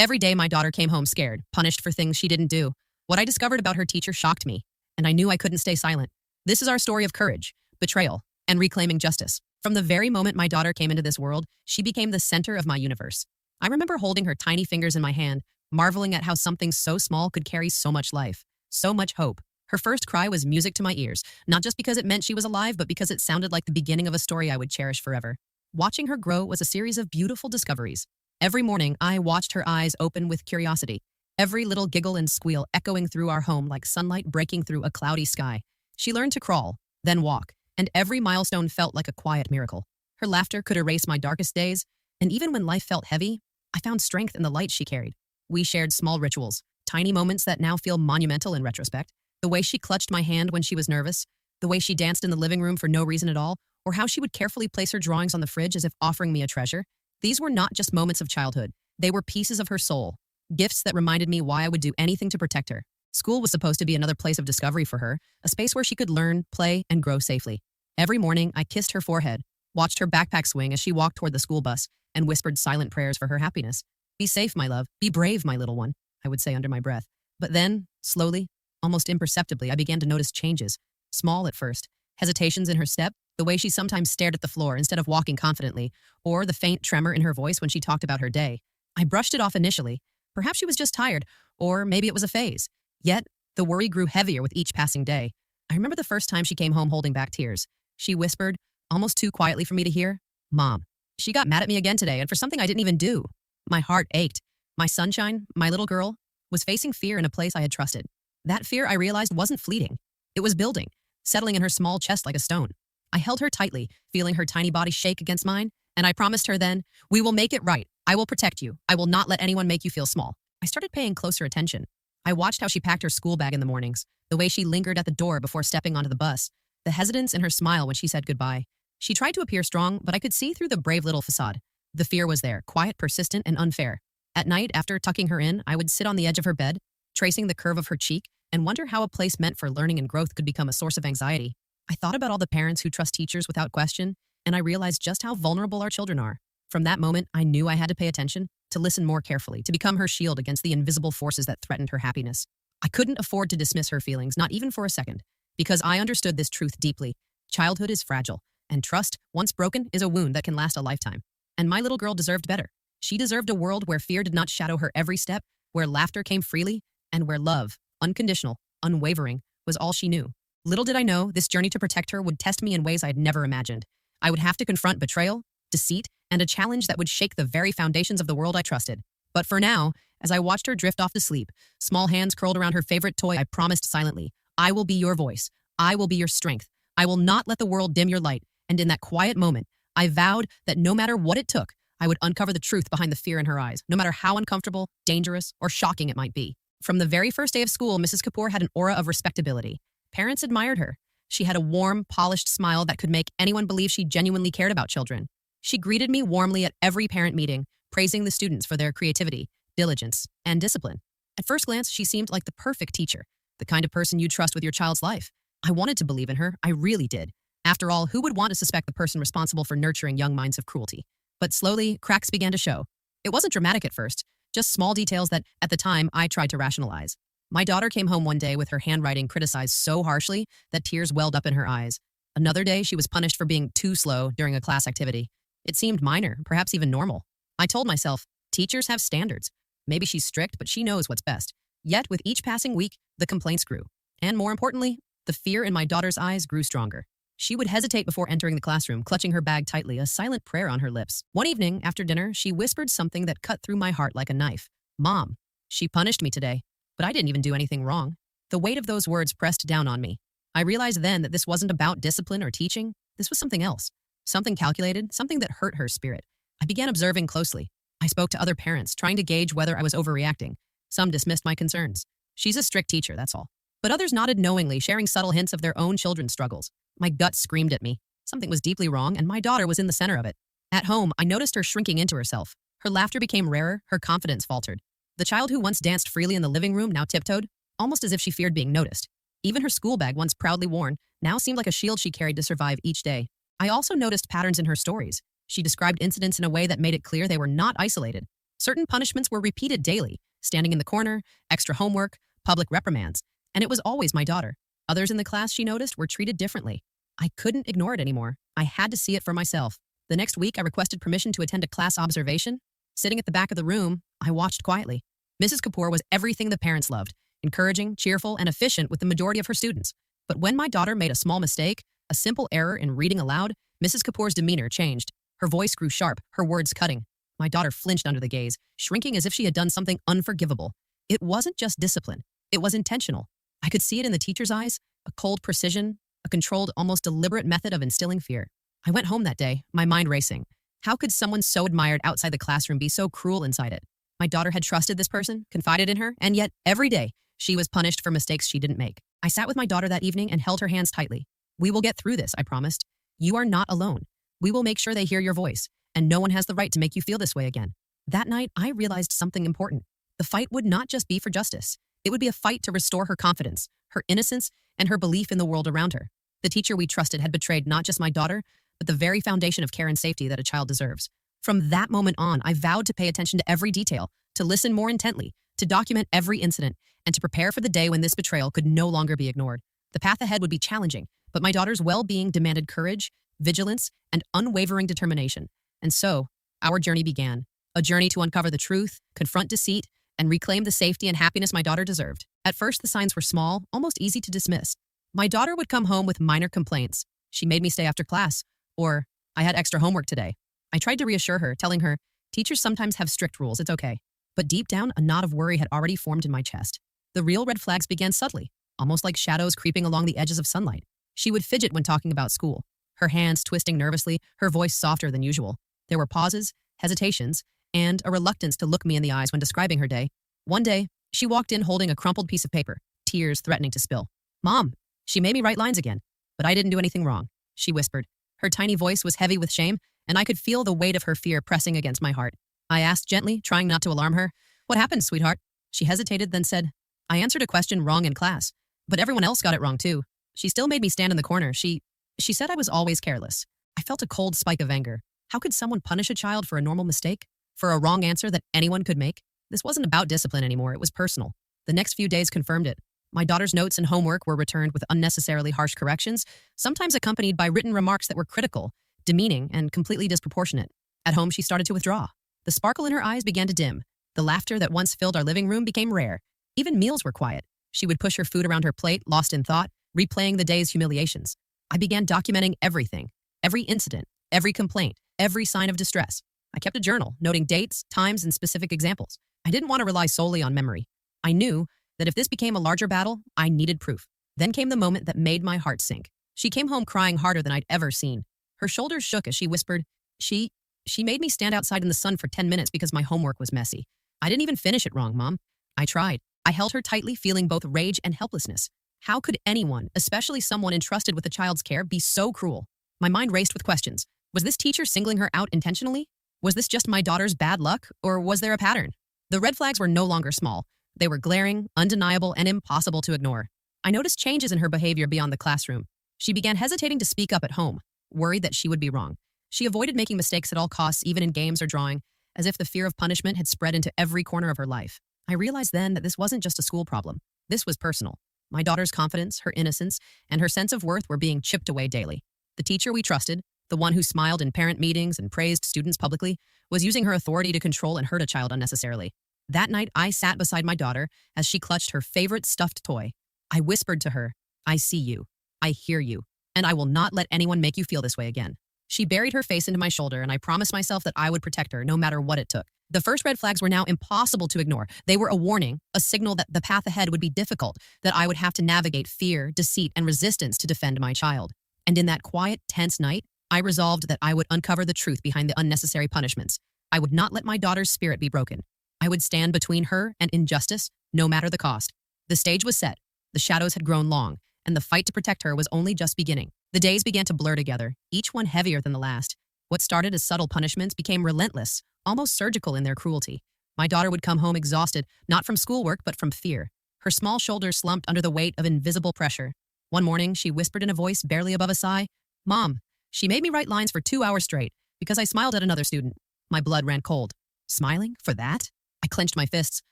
Every day my daughter came home scared, punished for things she didn't do. What I discovered about her teacher shocked me, and I knew I couldn't stay silent. This is our story of courage, betrayal, and reclaiming justice. From the very moment my daughter came into this world, she became the center of my universe. I remember holding her tiny fingers in my hand, marveling at how something so small could carry so much life, so much hope. Her first cry was music to my ears, not just because it meant she was alive, but because it sounded like the beginning of a story I would cherish forever. Watching her grow was a series of beautiful discoveries. Every morning, I watched her eyes open with curiosity, every little giggle and squeal echoing through our home like sunlight breaking through a cloudy sky. She learned to crawl, then walk, and every milestone felt like a quiet miracle. Her laughter could erase my darkest days, and even when life felt heavy, I found strength in the light she carried. We shared small rituals, tiny moments that now feel monumental in retrospect. The way she clutched my hand when she was nervous, the way she danced in the living room for no reason at all, or how she would carefully place her drawings on the fridge as if offering me a treasure. These were not just moments of childhood. They were pieces of her soul, gifts that reminded me why I would do anything to protect her. School was supposed to be another place of discovery for her, a space where she could learn, play, and grow safely. Every morning, I kissed her forehead, watched her backpack swing as she walked toward the school bus, and whispered silent prayers for her happiness. "Be safe, my love. Be brave, my little one," I would say under my breath. But then, slowly, almost imperceptibly, I began to notice changes. Small at first. Hesitations in her step, the way she sometimes stared at the floor instead of walking confidently, or the faint tremor in her voice when she talked about her day. I brushed it off initially. Perhaps she was just tired, or maybe it was a phase. Yet, the worry grew heavier with each passing day. I remember the first time she came home holding back tears. She whispered, almost too quietly for me to hear, "Mom, she got mad at me again today, and for something I didn't even do." My heart ached. My sunshine, my little girl, was facing fear in a place I had trusted. That fear, I realized, wasn't fleeting. It was building, settling in her small chest like a stone. I held her tightly, feeling her tiny body shake against mine, and I promised her then, "We will make it right. I will protect you. I will not let anyone make you feel small." I started paying closer attention. I watched how she packed her school bag in the mornings, the way she lingered at the door before stepping onto the bus, the hesitance in her smile when she said goodbye. She tried to appear strong, but I could see through the brave little facade. The fear was there, quiet, persistent, and unfair. At night, after tucking her in, I would sit on the edge of her bed, tracing the curve of her cheek, and wonder how a place meant for learning and growth could become a source of anxiety. I thought about all the parents who trust teachers without question, and I realized just how vulnerable our children are. From that moment, I knew I had to pay attention, to listen more carefully, to become her shield against the invisible forces that threatened her happiness. I couldn't afford to dismiss her feelings, not even for a second, because I understood this truth deeply. Childhood is fragile, and trust, once broken, is a wound that can last a lifetime. And my little girl deserved better. She deserved a world where fear did not shadow her every step, where laughter came freely, and where love, unconditional, unwavering, was all she knew. Little did I know, this journey to protect her would test me in ways I'd never imagined. I would have to confront betrayal, deceit, and a challenge that would shake the very foundations of the world I trusted. But for now, as I watched her drift off to sleep, small hands curled around her favorite toy, I promised silently, "I will be your voice. I will be your strength. I will not let the world dim your light." And in that quiet moment, I vowed that no matter what it took, I would uncover the truth behind the fear in her eyes, no matter how uncomfortable, dangerous, or shocking it might be. From the very first day of school, Mrs. Kapoor had an aura of respectability. Parents admired her. She had a warm, polished smile that could make anyone believe she genuinely cared about children. She greeted me warmly at every parent meeting, praising the students for their creativity, diligence, and discipline. At first glance, she seemed like the perfect teacher, the kind of person you'd trust with your child's life. I wanted to believe in her, I really did. After all, who would want to suspect the person responsible for nurturing young minds of cruelty? But slowly, cracks began to show. It wasn't dramatic at first, just small details that, at the time, I tried to rationalize. My daughter came home one day with her handwriting criticized so harshly that tears welled up in her eyes. Another day, she was punished for being too slow during a class activity. It seemed minor, perhaps even normal. I told myself, teachers have standards. Maybe she's strict, but she knows what's best. Yet, with each passing week, the complaints grew. And more importantly, the fear in my daughter's eyes grew stronger. She would hesitate before entering the classroom, clutching her bag tightly, a silent prayer on her lips. One evening, after dinner, she whispered something that cut through my heart like a knife. "Mom, she punished me today, but I didn't even do anything wrong." The weight of those words pressed down on me. I realized then that this wasn't about discipline or teaching. This was something else. Something calculated, something that hurt her spirit. I began observing closely. I spoke to other parents, trying to gauge whether I was overreacting. Some dismissed my concerns. "She's a strict teacher, that's all." But others nodded knowingly, sharing subtle hints of their own children's struggles. My gut screamed at me. Something was deeply wrong, and my daughter was in the center of it. At home, I noticed her shrinking into herself. Her laughter became rarer, her confidence faltered. The child who once danced freely in the living room now tiptoed, almost as if she feared being noticed. Even her school bag, once proudly worn, now seemed like a shield she carried to survive each day. I also noticed patterns in her stories. She described incidents in a way that made it clear they were not isolated. Certain punishments were repeated daily, standing in the corner, extra homework, public reprimands, and it was always my daughter. Others in the class, she noticed, were treated differently. I couldn't ignore it anymore. I had to see it for myself. The next week, I requested permission to attend a class observation. Sitting at the back of the room, I watched quietly. Mrs. Kapoor was everything the parents loved, encouraging, cheerful, and efficient with the majority of her students. But when my daughter made a small mistake, a simple error in reading aloud, Mrs. Kapoor's demeanor changed. Her voice grew sharp, her words cutting. My daughter flinched under the gaze, shrinking as if she had done something unforgivable. It wasn't just discipline. It was intentional. I could see it in the teacher's eyes, a cold precision, a controlled, almost deliberate method of instilling fear. I went home that day, my mind racing. How could someone so admired outside the classroom be so cruel inside it? My daughter had trusted this person, confided in her, and yet, every day, she was punished for mistakes she didn't make. I sat with my daughter that evening and held her hands tightly. We will get through this, I promised. You are not alone. We will make sure they hear your voice, and no one has the right to make you feel this way again. That night, I realized something important. The fight would not just be for justice. It would be a fight to restore her confidence, her innocence, and her belief in the world around her. The teacher we trusted had betrayed not just my daughter, but the very foundation of care and safety that a child deserves. From that moment on, I vowed to pay attention to every detail, to listen more intently, to document every incident, and to prepare for the day when this betrayal could no longer be ignored. The path ahead would be challenging, but my daughter's well-being demanded courage, vigilance, and unwavering determination. And so, our journey began. A journey to uncover the truth, confront deceit, and reclaim the safety and happiness my daughter deserved. At first, the signs were small, almost easy to dismiss. My daughter would come home with minor complaints. She made me stay after class, or I had extra homework today. I tried to reassure her, telling her, teachers sometimes have strict rules, it's okay. But deep down, a knot of worry had already formed in my chest. The real red flags began subtly, almost like shadows creeping along the edges of sunlight. She would fidget when talking about school, her hands twisting nervously, her voice softer than usual. There were pauses, hesitations, and a reluctance to look me in the eyes when describing her day. One day, she walked in holding a crumpled piece of paper, tears threatening to spill. Mom, she made me write lines again, but I didn't do anything wrong, she whispered. Her tiny voice was heavy with shame, and I could feel the weight of her fear pressing against my heart. I asked gently, trying not to alarm her, "What happened, sweetheart?" She hesitated, then said, "I answered a question wrong in class, but everyone else got it wrong too. She still made me stand in the corner. She said I was always careless." I felt a cold spike of anger. How could someone punish a child for a normal mistake? For a wrong answer that anyone could make? This wasn't about discipline anymore, it was personal. The next few days confirmed it. My daughter's notes and homework were returned with unnecessarily harsh corrections, sometimes accompanied by written remarks that were critical, demeaning, and completely disproportionate. At home, she started to withdraw. The sparkle in her eyes began to dim. The laughter that once filled our living room became rare. Even meals were quiet. She would push her food around her plate, lost in thought, replaying the day's humiliations. I began documenting everything, every incident, every complaint, every sign of distress. I kept a journal, noting dates, times, and specific examples. I didn't want to rely solely on memory. I knew that if this became a larger battle, I needed proof. Then came the moment that made my heart sink. She came home crying harder than I'd ever seen. Her shoulders shook as she whispered, She made me stand outside in the sun for 10 minutes because my homework was messy. I didn't even finish it wrong, Mom. I tried. I held her tightly, feeling both rage and helplessness. How could anyone, especially someone entrusted with a child's care, be so cruel? My mind raced with questions. Was this teacher singling her out intentionally? Was this just my daughter's bad luck, or was there a pattern? The red flags were no longer small. They were glaring, undeniable, and impossible to ignore. I noticed changes in her behavior beyond the classroom. She began hesitating to speak up at home, worried that she would be wrong. She avoided making mistakes at all costs, even in games or drawing, as if the fear of punishment had spread into every corner of her life. I realized then that this wasn't just a school problem. This was personal. My daughter's confidence, her innocence, and her sense of worth were being chipped away daily. The teacher we trusted, the one who smiled in parent meetings and praised students publicly, was using her authority to control and hurt a child unnecessarily. That night, I sat beside my daughter as she clutched her favorite stuffed toy. I whispered to her, "I see you, I hear you, and I will not let anyone make you feel this way again." She buried her face into my shoulder, and I promised myself that I would protect her no matter what it took. The first red flags were now impossible to ignore. They were a warning, a signal that the path ahead would be difficult, that I would have to navigate fear, deceit, and resistance to defend my child. And in that quiet, tense night, I resolved that I would uncover the truth behind the unnecessary punishments. I would not let my daughter's spirit be broken. I would stand between her and injustice, no matter the cost. The stage was set, the shadows had grown long, and the fight to protect her was only just beginning. The days began to blur together, each one heavier than the last. What started as subtle punishments became relentless, almost surgical in their cruelty. My daughter would come home exhausted, not from schoolwork, but from fear. Her small shoulders slumped under the weight of invisible pressure. One morning, she whispered in a voice barely above a sigh, "Mom, she made me write lines for 2 hours straight because I smiled at another student." My blood ran cold. Smiling? For that? I clenched my fists,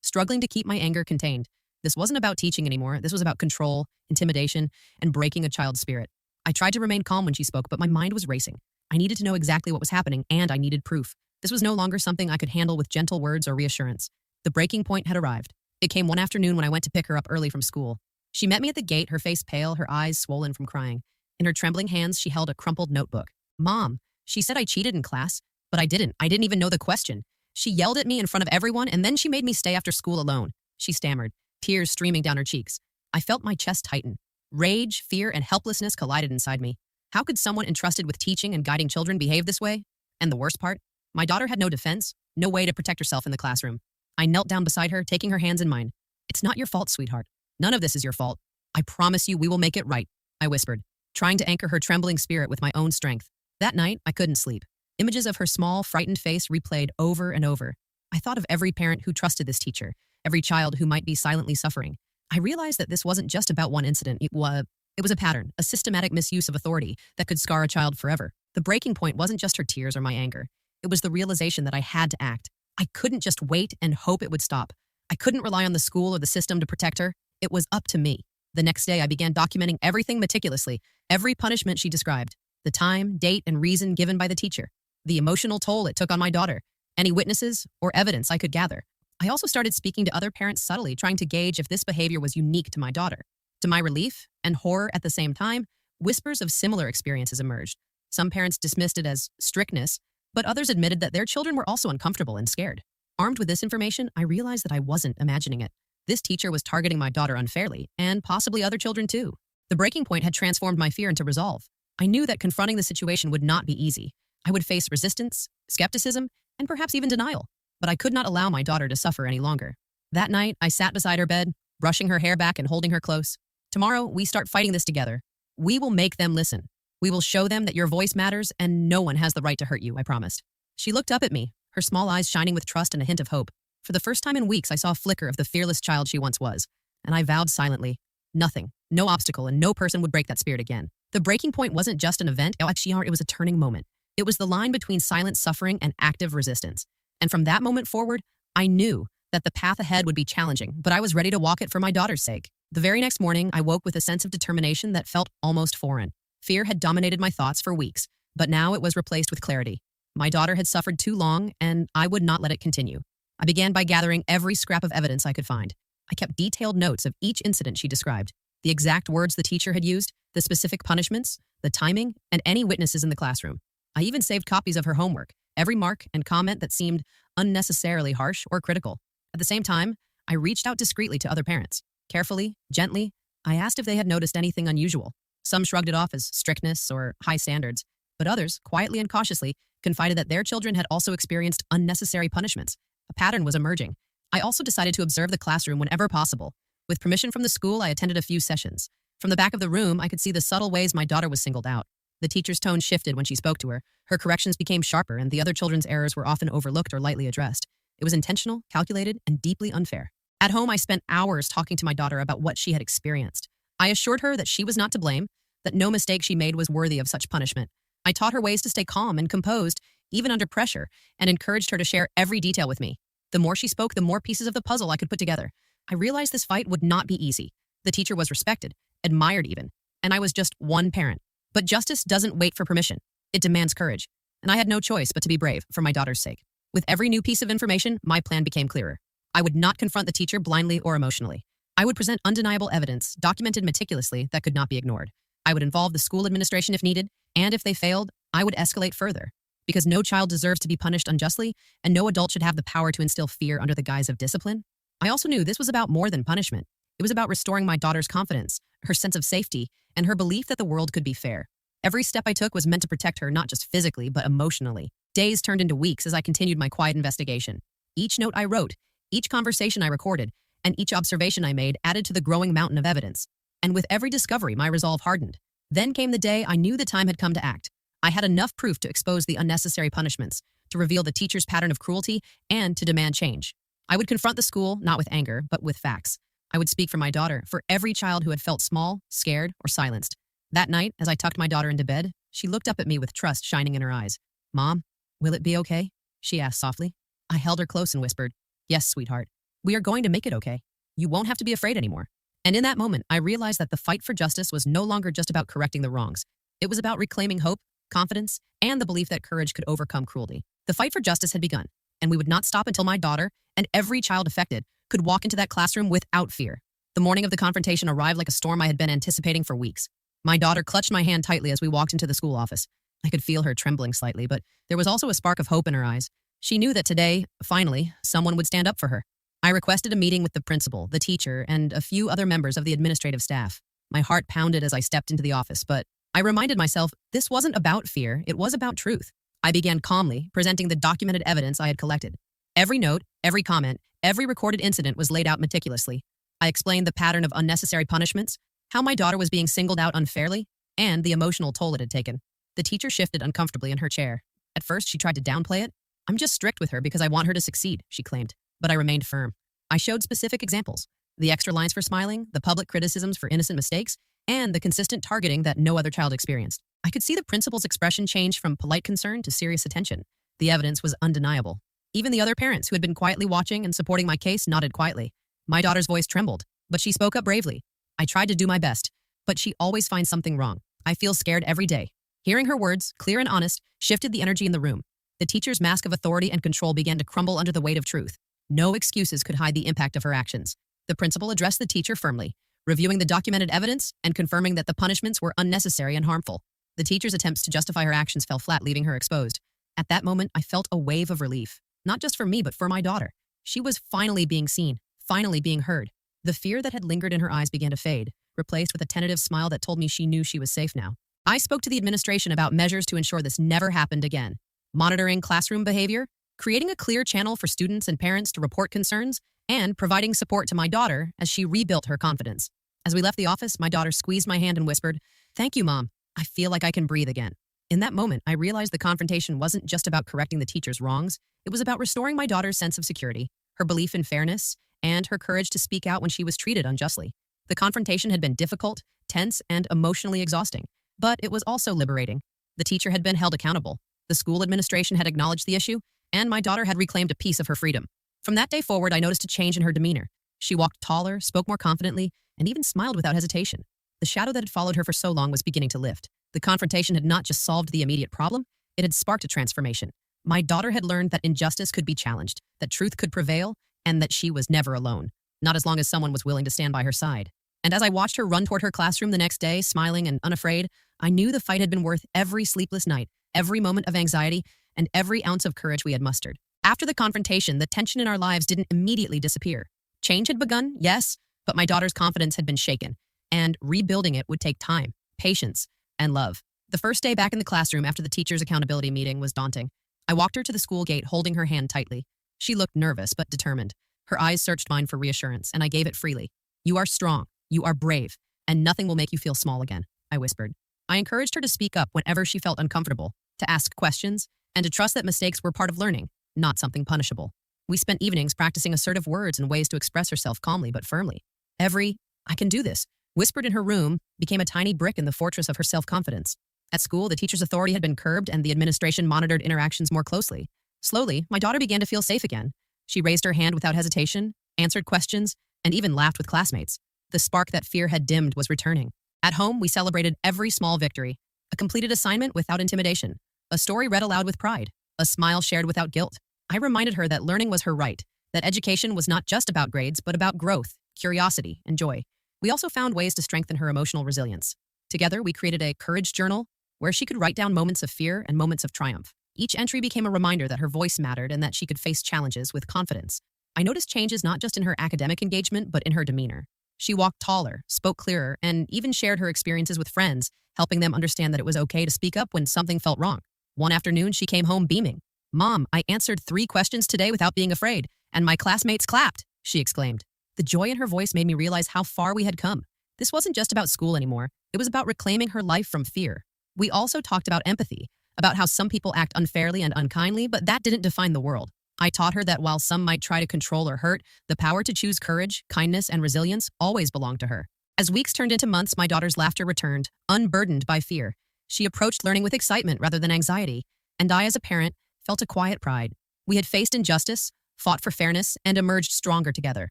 struggling to keep my anger contained. This wasn't about teaching anymore. This was about control, intimidation, and breaking a child's spirit. I tried to remain calm when she spoke, but my mind was racing. I needed to know exactly what was happening, and I needed proof. This was no longer something I could handle with gentle words or reassurance. The breaking point had arrived. It came one afternoon when I went to pick her up early from school. She met me at the gate, her face pale, her eyes swollen from crying. In her trembling hands, she held a crumpled notebook. "Mom, she said I cheated in class, but I didn't. I didn't even know the question. She yelled at me in front of everyone, and then she made me stay after school alone," she stammered, tears streaming down her cheeks. I felt my chest tighten. Rage, fear, and helplessness collided inside me. How could someone entrusted with teaching and guiding children behave this way? And the worst part? My daughter had no defense, no way to protect herself in the classroom. I knelt down beside her, taking her hands in mine. "It's not your fault, sweetheart. None of this is your fault. I promise you we will make it right," I whispered, trying to anchor her trembling spirit with my own strength. That night, I couldn't sleep. Images of her small, frightened face replayed over and over. I thought of every parent who trusted this teacher, every child who might be silently suffering. I realized that this wasn't just about one incident. It was a pattern, a systematic misuse of authority that could scar a child forever. The breaking point wasn't just her tears or my anger. It was the realization that I had to act. I couldn't just wait and hope it would stop. I couldn't rely on the school or the system to protect her. It was up to me. The next day, I began documenting everything meticulously, every punishment she described, the time, date, and reason given by the teacher, the emotional toll it took on my daughter, any witnesses or evidence I could gather. I also started speaking to other parents subtly, trying to gauge if this behavior was unique to my daughter. To my relief and horror at the same time, whispers of similar experiences emerged. Some parents dismissed it as strictness, but others admitted that their children were also uncomfortable and scared. Armed with this information, I realized that I wasn't imagining it. This teacher was targeting my daughter unfairly, and possibly other children too. The breaking point had transformed my fear into resolve. I knew that confronting the situation would not be easy. I would face resistance, skepticism, and perhaps even denial. But I could not allow my daughter to suffer any longer. That night, I sat beside her bed, brushing her hair back and holding her close. "Tomorrow, we start fighting this together. We will make them listen. We will show them that your voice matters and no one has the right to hurt you," I promised. She looked up at me, her small eyes shining with trust and a hint of hope. For the first time in weeks, I saw a flicker of the fearless child she once was, and I vowed silently, nothing, no obstacle, and no person would break that spirit again. The breaking point wasn't just an event, it was a turning moment. It was the line between silent suffering and active resistance. And from that moment forward, I knew that the path ahead would be challenging, but I was ready to walk it for my daughter's sake. The very next morning, I woke with a sense of determination that felt almost foreign. Fear had dominated my thoughts for weeks, but now it was replaced with clarity. My daughter had suffered too long, and I would not let it continue. I began by gathering every scrap of evidence I could find. I kept detailed notes of each incident she described, the exact words the teacher had used, the specific punishments, the timing, and any witnesses in the classroom. I even saved copies of her homework, every mark and comment that seemed unnecessarily harsh or critical. At the same time, I reached out discreetly to other parents. Carefully, gently, I asked if they had noticed anything unusual. Some shrugged it off as strictness or high standards, but others, quietly and cautiously, confided that their children had also experienced unnecessary punishments. A pattern was emerging. I also decided to observe the classroom whenever possible. With permission from the school, I attended a few sessions. From the back of the room, I could see the subtle ways my daughter was singled out. The teacher's tone shifted when she spoke to her. Her corrections became sharper, and the other children's errors were often overlooked or lightly addressed. It was intentional, calculated, and deeply unfair. At home, I spent hours talking to my daughter about what she had experienced. I assured her that she was not to blame, that no mistake she made was worthy of such punishment. I taught her ways to stay calm and composed, even under pressure, and encouraged her to share every detail with me. The more she spoke, the more pieces of the puzzle I could put together. I realized this fight would not be easy. The teacher was respected, admired even, and I was just one parent. But justice doesn't wait for permission. It demands courage, and I had no choice but to be brave for my daughter's sake. With every new piece of information, my plan became clearer. I would not confront the teacher blindly or emotionally. I would present undeniable evidence, documented meticulously, that could not be ignored. I would involve the school administration if needed, and if they failed, I would escalate further. Because no child deserves to be punished unjustly, and no adult should have the power to instill fear under the guise of discipline. I also knew this was about more than punishment. It was about restoring my daughter's confidence, her sense of safety, and her belief that the world could be fair. Every step I took was meant to protect her not just physically, but emotionally. Days turned into weeks as I continued my quiet investigation. Each note I wrote, each conversation I recorded, and each observation I made added to the growing mountain of evidence. And with every discovery, my resolve hardened. Then came the day I knew the time had come to act. I had enough proof to expose the unnecessary punishments, to reveal the teacher's pattern of cruelty, and to demand change. I would confront the school, not with anger, but with facts. I would speak for my daughter, for every child who had felt small, scared, or silenced. That night, as I tucked my daughter into bed, she looked up at me with trust shining in her eyes. "Mom, will it be okay?" she asked softly. I held her close and whispered, "Yes, sweetheart. We are going to make it okay. You won't have to be afraid anymore." And in that moment, I realized that the fight for justice was no longer just about correcting the wrongs. It was about reclaiming hope, confidence, and the belief that courage could overcome cruelty. The fight for justice had begun, and we would not stop until my daughter and every child affected could walk into that classroom without fear. The morning of the confrontation arrived like a storm I had been anticipating for weeks. My daughter clutched my hand tightly as we walked into the school office. I could feel her trembling slightly, but there was also a spark of hope in her eyes. She knew that today, finally, someone would stand up for her. I requested a meeting with the principal, the teacher, and a few other members of the administrative staff. My heart pounded as I stepped into the office, but I reminded myself this wasn't about fear, it was about truth. I began calmly, presenting the documented evidence I had collected. Every note, every comment, every recorded incident was laid out meticulously. I explained the pattern of unnecessary punishments, how my daughter was being singled out unfairly, and the emotional toll it had taken. The teacher shifted uncomfortably in her chair. At first, she tried to downplay it. "I'm just strict with her because I want her to succeed," she claimed. But I remained firm. I showed specific examples: the extra lines for smiling, the public criticisms for innocent mistakes, and the consistent targeting that no other child experienced. I could see the principal's expression change from polite concern to serious attention. The evidence was undeniable. Even the other parents who had been quietly watching and supporting my case nodded quietly. My daughter's voice trembled, but she spoke up bravely. "I tried to do my best, but she always finds something wrong. I feel scared every day." Hearing her words, clear and honest, shifted the energy in the room. The teacher's mask of authority and control began to crumble under the weight of truth. No excuses could hide the impact of her actions. The principal addressed the teacher firmly, reviewing the documented evidence and confirming that the punishments were unnecessary and harmful. The teacher's attempts to justify her actions fell flat, leaving her exposed. At that moment, I felt a wave of relief. Not just for me, but for my daughter. She was finally being seen, finally being heard. The fear that had lingered in her eyes began to fade, replaced with a tentative smile that told me she knew she was safe now. I spoke to the administration about measures to ensure this never happened again. Monitoring classroom behavior, creating a clear channel for students and parents to report concerns, and providing support to my daughter as she rebuilt her confidence. As we left the office, my daughter squeezed my hand and whispered, "Thank you, Mom. I feel like I can breathe again." In that moment, I realized the confrontation wasn't just about correcting the teacher's wrongs. It was about restoring my daughter's sense of security, her belief in fairness, and her courage to speak out when she was treated unjustly. The confrontation had been difficult, tense, and emotionally exhausting, but it was also liberating. The teacher had been held accountable. The school administration had acknowledged the issue, and my daughter had reclaimed a piece of her freedom. From that day forward, I noticed a change in her demeanor. She walked taller, spoke more confidently, and even smiled without hesitation. The shadow that had followed her for so long was beginning to lift. The confrontation had not just solved the immediate problem, it had sparked a transformation. My daughter had learned that injustice could be challenged, that truth could prevail, and that she was never alone, not as long as someone was willing to stand by her side. And as I watched her run toward her classroom the next day, smiling and unafraid, I knew the fight had been worth every sleepless night, every moment of anxiety, and every ounce of courage we had mustered. After the confrontation, the tension in our lives didn't immediately disappear. Change had begun, yes, but my daughter's confidence had been shaken, and rebuilding it would take time, patience, and love. The first day back in the classroom after the teacher's accountability meeting was daunting. I walked her to the school gate, holding her hand tightly. She looked nervous but determined. Her eyes searched mine for reassurance, and I gave it freely. "You are strong, you are brave, and nothing will make you feel small again," I whispered. I encouraged her to speak up whenever she felt uncomfortable, to ask questions, and to trust that mistakes were part of learning, not something punishable. We spent evenings practicing assertive words and ways to express herself calmly but firmly. Every "I can do this," whispered in her room, became a tiny brick in the fortress of her self-confidence. At school, the teacher's authority had been curbed and the administration monitored interactions more closely. Slowly, my daughter began to feel safe again. She raised her hand without hesitation, answered questions, and even laughed with classmates. The spark that fear had dimmed was returning. At home, we celebrated every small victory. A completed assignment without intimidation. A story read aloud with pride. A smile shared without guilt. I reminded her that learning was her right, that education was not just about grades, but about growth, curiosity, and joy. We also found ways to strengthen her emotional resilience. Together, we created a courage journal where she could write down moments of fear and moments of triumph. Each entry became a reminder that her voice mattered and that she could face challenges with confidence. I noticed changes not just in her academic engagement, but in her demeanor. She walked taller, spoke clearer, and even shared her experiences with friends, helping them understand that it was okay to speak up when something felt wrong. One afternoon, she came home beaming. "Mom, I answered 3 questions today without being afraid, and my classmates clapped," she exclaimed. The joy in her voice made me realize how far we had come. This wasn't just about school anymore. It was about reclaiming her life from fear. We also talked about empathy, about how some people act unfairly and unkindly, but that didn't define the world. I taught her that while some might try to control or hurt, the power to choose courage, kindness, and resilience always belonged to her. As weeks turned into months, my daughter's laughter returned, unburdened by fear. She approached learning with excitement rather than anxiety, and I, as a parent, felt a quiet pride. We had faced injustice, fought for fairness, and emerged stronger together.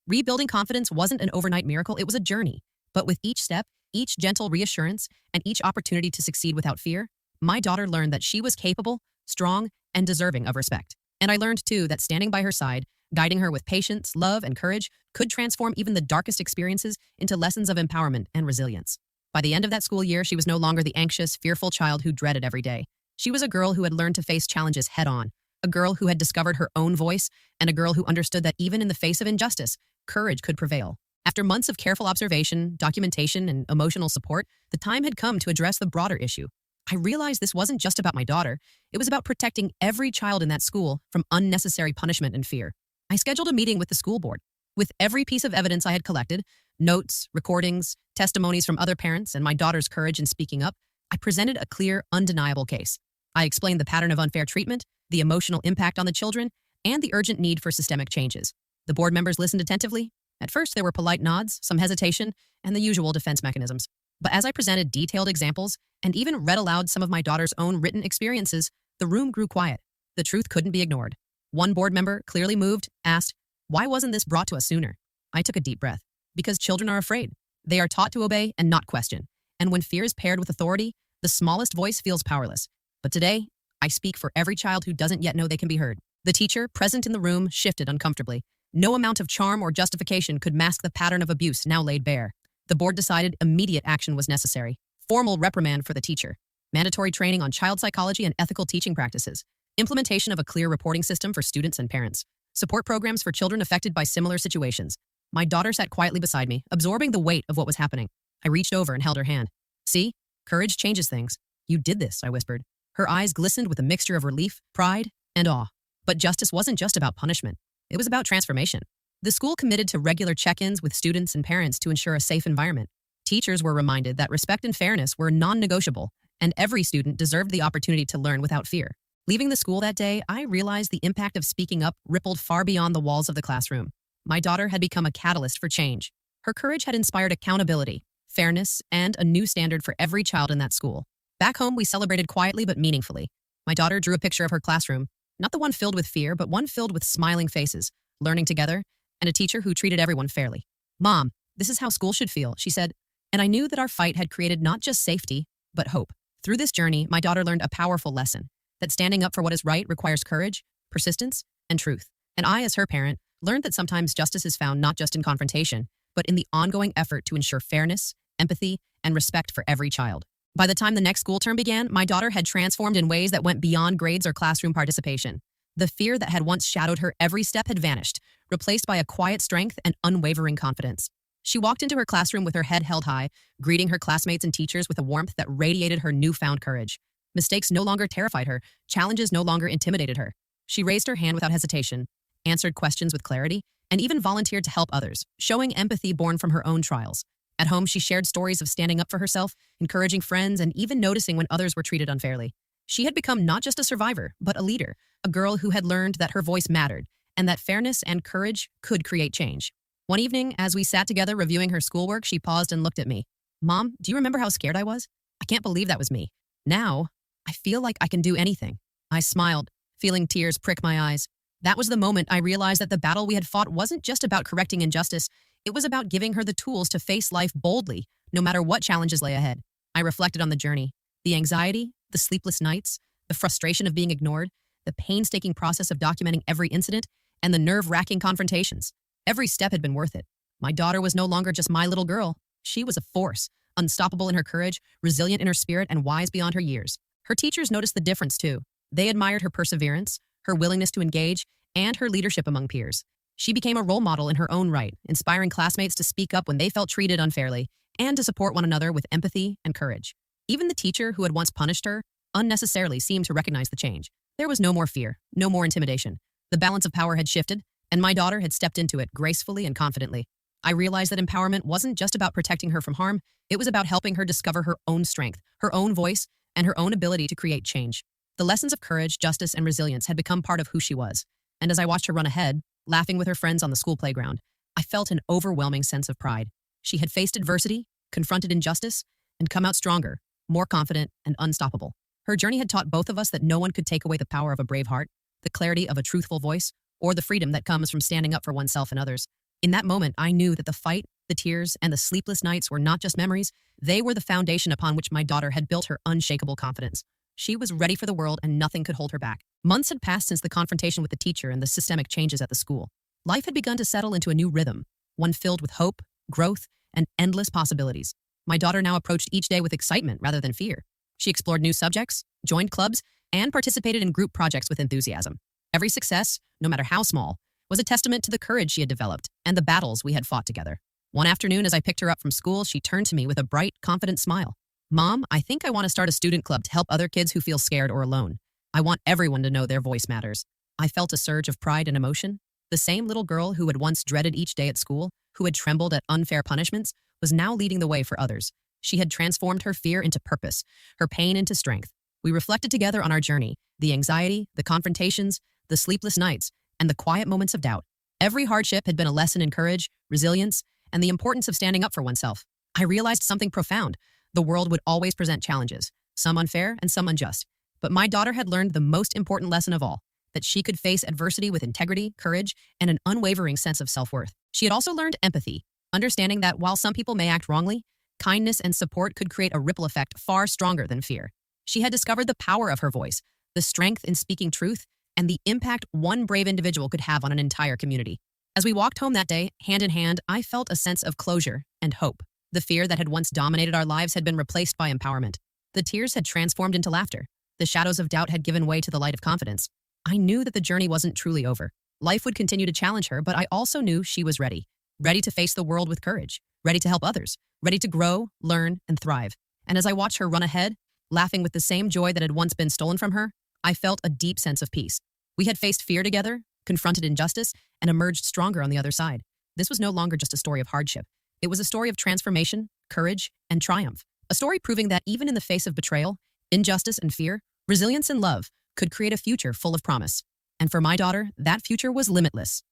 Rebuilding confidence wasn't an overnight miracle, it was a journey. But with each step, each gentle reassurance, and each opportunity to succeed without fear, my daughter learned that she was capable, strong, and deserving of respect. And I learned, too, that standing by her side, guiding her with patience, love, and courage, could transform even the darkest experiences into lessons of empowerment and resilience. By the end of that school year, she was no longer the anxious, fearful child who dreaded every day. She was a girl who had learned to face challenges head-on, a girl who had discovered her own voice, and a girl who understood that even in the face of injustice, courage could prevail. After months of careful observation, documentation, and emotional support, the time had come to address the broader issue. I realized this wasn't just about my daughter. It was about protecting every child in that school from unnecessary punishment and fear. I scheduled a meeting with the school board. With every piece of evidence I had collected, notes, recordings, testimonies from other parents, and my daughter's courage in speaking up, I presented a clear, undeniable case. I explained the pattern of unfair treatment, the emotional impact on the children, and the urgent need for systemic changes. The board members listened attentively. At first, there were polite nods, some hesitation, and the usual defense mechanisms. But as I presented detailed examples and even read aloud some of my daughter's own written experiences, the room grew quiet. The truth couldn't be ignored. One board member, clearly moved, asked, "Why wasn't this brought to us sooner?" I took a deep breath. Because children are afraid. They are taught to obey and not question. And when fear is paired with authority, the smallest voice feels powerless. But today, I speak for every child who doesn't yet know they can be heard. The teacher, present in the room, shifted uncomfortably. No amount of charm or justification could mask the pattern of abuse now laid bare. The board decided immediate action was necessary. Formal reprimand for the teacher. Mandatory training on child psychology and ethical teaching practices. Implementation of a clear reporting system for students and parents. Support programs for children affected by similar situations. My daughter sat quietly beside me, absorbing the weight of what was happening. I reached over and held her hand. "See? Courage changes things. You did this," I whispered. Her eyes glistened with a mixture of relief, pride, and awe. But justice wasn't just about punishment. It was about transformation. The school committed to regular check-ins with students and parents to ensure a safe environment. Teachers were reminded that respect and fairness were non-negotiable, and every student deserved the opportunity to learn without fear. Leaving the school that day, I realized the impact of speaking up rippled far beyond the walls of the classroom. My daughter had become a catalyst for change. Her courage had inspired accountability, fairness, and a new standard for every child in that school. Back home, we celebrated quietly but meaningfully. My daughter drew a picture of her classroom, not the one filled with fear, but one filled with smiling faces, learning together, and a teacher who treated everyone fairly. "Mom, this is how school should feel," she said, and I knew that our fight had created not just safety, but hope. Through this journey, my daughter learned a powerful lesson, that standing up for what is right requires courage, persistence, and truth. And I, as her parent, learned that sometimes justice is found not just in confrontation, but in the ongoing effort to ensure fairness, empathy, and respect for every child. By the time the next school term began, my daughter had transformed in ways that went beyond grades or classroom participation. The fear that had once shadowed her every step had vanished, replaced by a quiet strength and unwavering confidence. She walked into her classroom with her head held high, greeting her classmates and teachers with a warmth that radiated her newfound courage. Mistakes no longer terrified her, challenges no longer intimidated her. She raised her hand without hesitation, answered questions with clarity, and even volunteered to help others, showing empathy born from her own trials. At home, she shared stories of standing up for herself, encouraging friends, and even noticing when others were treated unfairly. She had become not just a survivor, but a leader, a girl who had learned that her voice mattered, and that fairness and courage could create change. One evening, as we sat together reviewing her schoolwork, she paused and looked at me. "Mom, do you remember how scared I was? I can't believe that was me. Now, I feel like I can do anything." I smiled, feeling tears prick my eyes. That was the moment I realized that the battle we had fought wasn't just about correcting injustice. It was about giving her the tools to face life boldly, no matter what challenges lay ahead. I reflected on the journey, the anxiety, the sleepless nights, the frustration of being ignored, the painstaking process of documenting every incident, and the nerve-wracking confrontations. Every step had been worth it. My daughter was no longer just my little girl. She was a force, unstoppable in her courage, resilient in her spirit, and wise beyond her years. Her teachers noticed the difference, too. They admired her perseverance, her willingness to engage, and her leadership among peers. She became a role model in her own right, inspiring classmates to speak up when they felt treated unfairly and to support one another with empathy and courage. Even the teacher who had once punished her unnecessarily seemed to recognize the change. There was no more fear, no more intimidation. The balance of power had shifted, and my daughter had stepped into it gracefully and confidently. I realized that empowerment wasn't just about protecting her from harm, it was about helping her discover her own strength, her own voice, and her own ability to create change. The lessons of courage, justice, and resilience had become part of who she was. And as I watched her run ahead, laughing with her friends on the school playground, I felt an overwhelming sense of pride. She had faced adversity, confronted injustice, and come out stronger, more confident, and unstoppable. Her journey had taught both of us that no one could take away the power of a brave heart. The the clarity of a truthful voice, or the freedom that comes from standing up for oneself and others. In that moment, I knew that the fight, the tears, and the sleepless nights were not just memories, they were the foundation upon which my daughter had built her unshakable confidence. She was ready for the world and nothing could hold her back. Months had passed since the confrontation with the teacher and the systemic changes at the school. Life had begun to settle into a new rhythm, one filled with hope, growth, and endless possibilities. My daughter now approached each day with excitement rather than fear. She explored new subjects, joined clubs, and participated in group projects with enthusiasm. Every success, no matter how small, was a testament to the courage she had developed and the battles we had fought together. One afternoon, as I picked her up from school, she turned to me with a bright, confident smile. "Mom, I think I want to start a student club to help other kids who feel scared or alone. I want everyone to know their voice matters." I felt a surge of pride and emotion. The same little girl who had once dreaded each day at school, who had trembled at unfair punishments, was now leading the way for others. She had transformed her fear into purpose, her pain into strength. We reflected together on our journey, the anxiety, the confrontations, the sleepless nights, and the quiet moments of doubt. Every hardship had been a lesson in courage, resilience, and the importance of standing up for oneself. I realized something profound. The world would always present challenges, some unfair and some unjust. But my daughter had learned the most important lesson of all, that she could face adversity with integrity, courage, and an unwavering sense of self-worth. She had also learned empathy, understanding that while some people may act wrongly, kindness and support could create a ripple effect far stronger than fear. She had discovered the power of her voice, the strength in speaking truth, and the impact one brave individual could have on an entire community. As we walked home that day, hand in hand, I felt a sense of closure and hope. The fear that had once dominated our lives had been replaced by empowerment. The tears had transformed into laughter. The shadows of doubt had given way to the light of confidence. I knew that the journey wasn't truly over. Life would continue to challenge her, but I also knew she was ready. Ready to face the world with courage. Ready to help others. Ready to grow, learn, and thrive. And as I watched her run ahead, laughing with the same joy that had once been stolen from her, I felt a deep sense of peace. We had faced fear together, confronted injustice, and emerged stronger on the other side. This was no longer just a story of hardship. It was a story of transformation, courage, and triumph. A story proving that even in the face of betrayal, injustice, and fear, resilience and love could create a future full of promise. And for my daughter, that future was limitless.